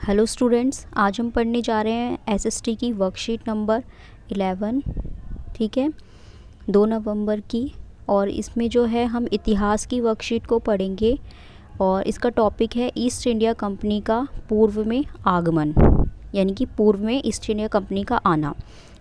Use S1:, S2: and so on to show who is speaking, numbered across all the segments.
S1: Hello students, आज हम पढ़ने जा रहे हैं एसएसटी की वर्कशीट नंबर 11। ठीक है, 2 नवंबर की। और इसमें जो है हम इतिहास की वर्कशीट को पढ़ेंगे और इसका टॉपिक है ईस्ट इंडिया कंपनी का पूर्व में आगमन, यानी कि पूर्व में ईस्ट इंडिया कंपनी का आना।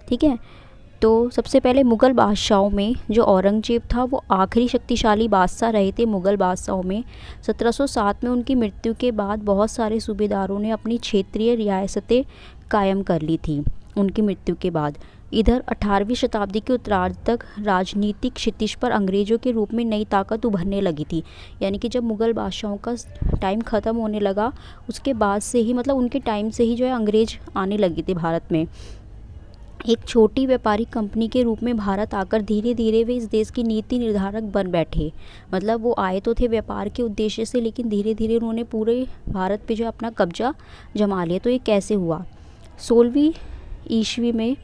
S1: ठीक है, तो सबसे पहले मुग़ल बादशाहों में जो औरंगज़ेब था वो आखिरी शक्तिशाली बादशाह रहे थे मुग़ल बादशाहों में। 1707 में उनकी मृत्यु के बाद बहुत सारे सूबेदारों ने अपनी क्षेत्रीय रियासतें कायम कर ली थी उनकी मृत्यु के बाद। इधर 18वीं शताब्दी के उत्तरार्ध तक राजनीतिक क्षितिज पर अंग्रेज़ों के रूप में नई ताकत उभरने लगी थी। यानी कि जब मुग़ल बादशाहों का टाइम ख़त्म होने लगा उसके बाद से ही, मतलब उनके टाइम से ही जो है अंग्रेज़ आने लगे थे भारत में। एक छोटी व्यापारिक कंपनी के रूप में भारत आकर धीरे धीरे वे इस देश की नीति निर्धारक बन बैठे। मतलब वो आए तो थे व्यापार के उद्देश्य से, लेकिन धीरे धीरे उन्होंने पूरे भारत पे जो अपना कब्जा जमा लिया। तो ये कैसे हुआ? 16वीं ईस्वी में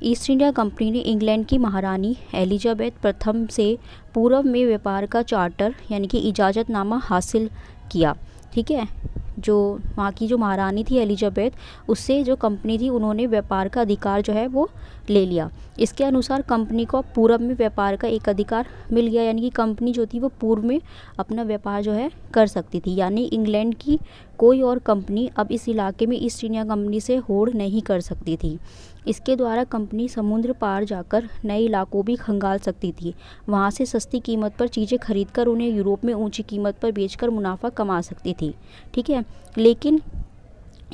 S1: ईस्ट इंडिया कंपनी ने इंग्लैंड की महारानी एलिजाबेथ प्रथम से पूर्व में व्यापार का चार्टर यानी कि इजाज़तनामा हासिल किया। ठीक है, जो वहाँ की जो महारानी थी एलिजाबेथ, उससे जो कंपनी थी उन्होंने व्यापार का अधिकार जो है वो ले लिया। इसके अनुसार कंपनी को पूर्व में व्यापार का एक अधिकार मिल गया, यानी कि कंपनी जो थी वो पूर्व में अपना व्यापार जो है कर सकती थी। यानी इंग्लैंड की कोई और कंपनी अब इस इलाके में ईस्ट इंडिया कंपनी से होड़ नहीं कर सकती थी। इसके द्वारा कंपनी समुद्र पार जाकर नए इलाकों भी खंगाल सकती थी। वहाँ से सस्ती कीमत पर चीज़ें खरीदकर उन्हें यूरोप में ऊंची कीमत पर बेचकर मुनाफा कमा सकती थी। ठीक है, लेकिन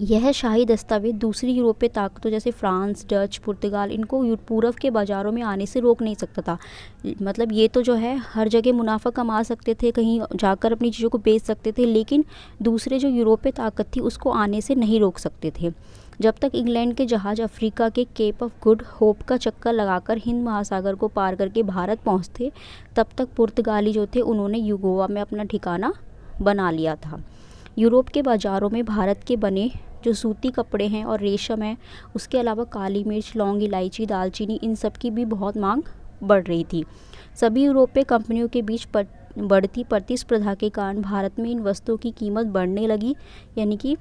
S1: यह शाही दस्तावेज दूसरी यूरोपीय ताकतों जैसे फ्रांस, डच, पुर्तगाल इनको पूर्व के बाज़ारों में आने से रोक नहीं सकता था। मतलब ये तो जो है हर जगह मुनाफा कमा सकते थे, कहीं जाकर अपनी चीज़ों को बेच सकते थे, लेकिन दूसरे जो यूरोपीय ताकत थी उसको आने से नहीं रोक सकते थे। जब तक इंग्लैंड के जहाज़ अफ्रीका के केप ऑफ गुड होप का चक्कर लगाकर हिंद महासागर को पार करके भारत पहुँचते, तब तक पुर्तगाली जो थे उन्होंने युगोवा में अपना ठिकाना बना लिया था। यूरोप के बाज़ारों में भारत के बने जो सूती कपड़े हैं और रेशम है, उसके अलावा काली मिर्च, लौंग, इलायची, दालचीनी, इन सब की भी बहुत मांग बढ़ रही थी। सभी यूरोपीय कंपनियों के बीच बढ़ती प्रतिस्पर्धा के कारण भारत में इन वस्तुओं की कीमत बढ़ने लगी। यानी कि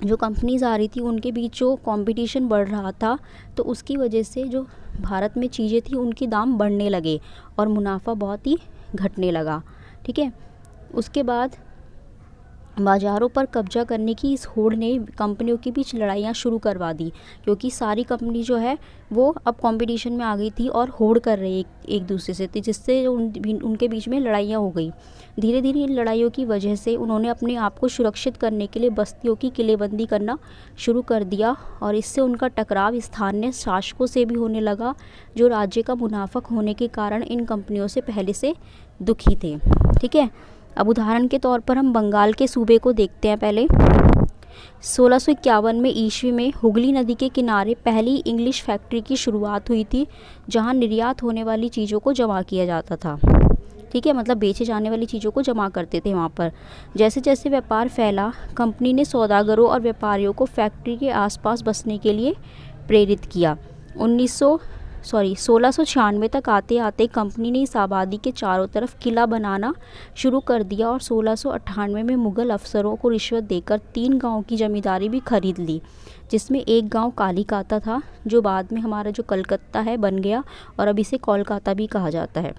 S1: जो कंपनीज आ रही थी उनके बीच जो कंपटीशन बढ़ रहा था, तो उसकी वजह से जो भारत में चीज़ें थी उनकी दाम बढ़ने लगे और मुनाफा बहुत ही घटने लगा। ठीक है, उसके बाद बाज़ारों पर कब्जा करने की इस होड़ ने कंपनियों के बीच लड़ाइयाँ शुरू करवा दी, क्योंकि सारी कंपनी जो है वो अब कंपटीशन में आ गई थी और होड़ कर रही एक दूसरे से, जिससे उनके बीच में लड़ाइयाँ हो गई। धीरे धीरे इन लड़ाइयों की वजह से उन्होंने अपने आप को सुरक्षित करने के लिए बस्तियों की किलेबंदी करना शुरू कर दिया और इससे उनका टकराव स्थानीय शासकों से भी होने लगा, जो राज्य का मुनाफा होने के कारण इन कंपनियों से पहले से दुखी थे। ठीक है, अब उदाहरण के तौर पर हम बंगाल के सूबे को देखते हैं। पहले 1651 में ईस्वी में हुगली नदी के किनारे पहली इंग्लिश फैक्ट्री की शुरुआत हुई थी, जहां निर्यात होने वाली चीज़ों को जमा किया जाता था। ठीक है, मतलब बेचे जाने वाली चीज़ों को जमा करते थे वहाँ पर। जैसे जैसे व्यापार फैला, कंपनी ने सौदागरों और व्यापारियों को फैक्ट्री के आसपास बसने के लिए प्रेरित किया। 1696 तक आते आते कंपनी ने इस आबादी के चारों तरफ किला बनाना शुरू कर दिया और 1698 में मुग़ल अफसरों को रिश्वत देकर 3 गाँव की ज़मींदारी भी खरीद ली, जिसमें एक गांव कालीकाता था, जो बाद में हमारा जो कलकत्ता है बन गया और अब इसे कोलकाता भी कहा जाता है।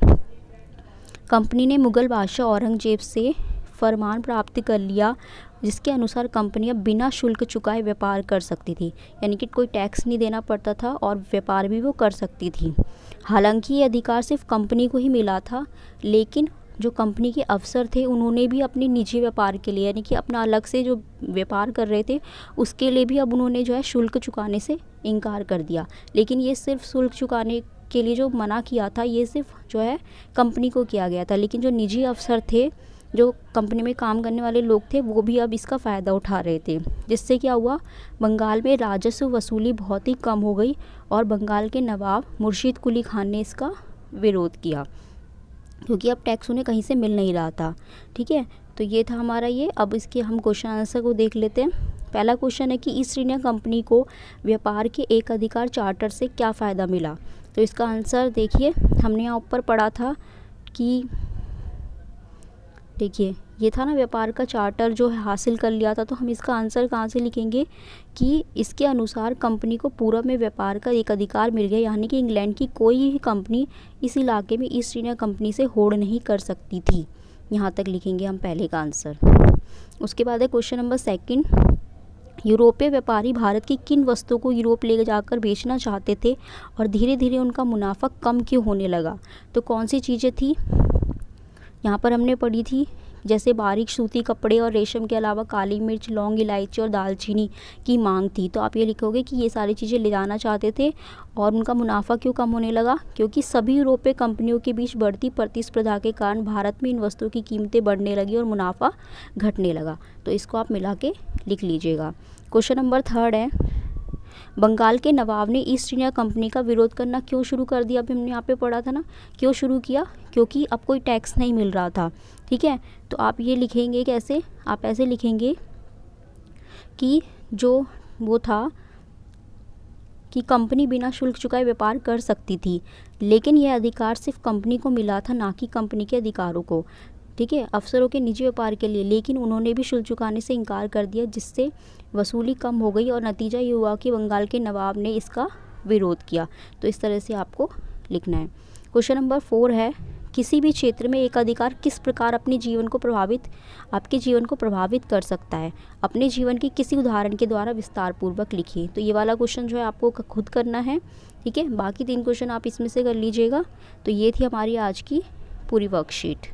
S1: कंपनी ने मुग़ल बादशाह औरंगज़ेब से फरमान प्राप्त कर लिया, जिसके अनुसार कंपनी अब बिना शुल्क चुकाए व्यापार कर सकती थी। यानी कि कोई टैक्स नहीं देना पड़ता था और व्यापार भी वो कर सकती थी। हालांकि ये अधिकार सिर्फ कंपनी को ही मिला था, लेकिन जो कंपनी के अफसर थे उन्होंने भी अपने निजी व्यापार के लिए, यानी कि अपना अलग से जो व्यापार कर रहे थे उसके लिए भी अब उन्होंने जो है शुल्क चुकाने से इनकार कर दिया। लेकिन ये सिर्फ शुल्क चुकाने के लिए जो मना किया था ये सिर्फ जो है कंपनी को किया गया था, लेकिन जो निजी अफसर थे, जो कंपनी में काम करने वाले लोग थे, वो भी अब इसका फ़ायदा उठा रहे थे। जिससे क्या हुआ, बंगाल में राजस्व वसूली बहुत ही कम हो गई और बंगाल के नवाब मुर्शीद कुली खान ने इसका विरोध किया, क्योंकि अब टैक्स उन्हें कहीं से मिल नहीं रहा था। ठीक है, तो ये था हमारा ये। अब इसके हम क्वेश्चन आंसर को देख लेते हैं। पहला क्वेश्चन है कि ईस्ट इंडिया कंपनी को व्यापार के एक अधिकार चार्टर से क्या फ़ायदा मिला? तो इसका आंसर देखिए, हमने यहाँ ऊपर पढ़ा था कि देखिए ये था ना व्यापार का चार्टर जो है हासिल कर लिया था, तो हम इसका आंसर कहाँ से लिखेंगे कि इसके अनुसार कंपनी को पूरब में व्यापार का एक अधिकार मिल गया, यानी कि इंग्लैंड की कोई भी कंपनी इस इलाके में ईस्ट इंडिया कंपनी से होड़ नहीं कर सकती थी। यहाँ तक लिखेंगे हम पहले का आंसर। उसके बाद है क्वेश्चन नंबर 2, यूरोपीय व्यापारी भारत की किन वस्तुओं को यूरोप ले जाकर बेचना चाहते थे और धीरे धीरे उनका मुनाफा कम क्यों होने लगा? तो कौन सी चीज़ें थी यहाँ पर हमने पढ़ी थी, जैसे बारीक सूती कपड़े और रेशम के अलावा काली मिर्च, लौंग, इलायची और दालचीनी की मांग थी। तो आप ये लिखोगे कि ये सारी चीज़ें ले जाना चाहते थे और उनका मुनाफा क्यों कम होने लगा? क्योंकि सभी यूरोपीय कंपनियों के बीच बढ़ती प्रतिस्पर्धा के कारण भारत में इन वस्तुओं की कीमतें बढ़ने लगी और मुनाफा घटने लगा। तो इसको आप मिला के लिख लीजिएगा। क्वेश्चन नंबर 3 है, बंगाल के नवाब ने ईस्ट इंडिया कंपनी का विरोध करना क्यों शुरू कर दिया? अभी हमने यहाँ पे पढ़ा था ना, क्यों शुरू किया? क्योंकि अब कोई टैक्स नहीं मिल रहा था। ठीक है, तो आप ये लिखेंगे कैसे? आप ऐसे लिखेंगे कि जो वो था कि कंपनी बिना शुल्क चुकाए व्यापार कर सकती थी, लेकिन यह अधिकार सिर्फ कंपनी को मिला था, ना कि कंपनी के अधिकारों को। ठीक है, अफसरों के निजी व्यापार के लिए, लेकिन उन्होंने भी शुल्क चुकाने से इनकार कर दिया, जिससे वसूली कम हो गई और नतीजा ये हुआ कि बंगाल के नवाब ने इसका विरोध किया। तो इस तरह से आपको लिखना है। क्वेश्चन नंबर 4 है, किसी भी क्षेत्र में एक अधिकार किस प्रकार आपके जीवन को प्रभावित कर सकता है? अपने जीवन की किसी उदाहरण के द्वारा विस्तार पूर्वक लिखिए। तो ये वाला क्वेश्चन जो है आपको खुद करना है। ठीक है, बाकी 3 क्वेश्चन आप इसमें से कर लीजिएगा। तो ये थी हमारी आज की पूरी वर्कशीट।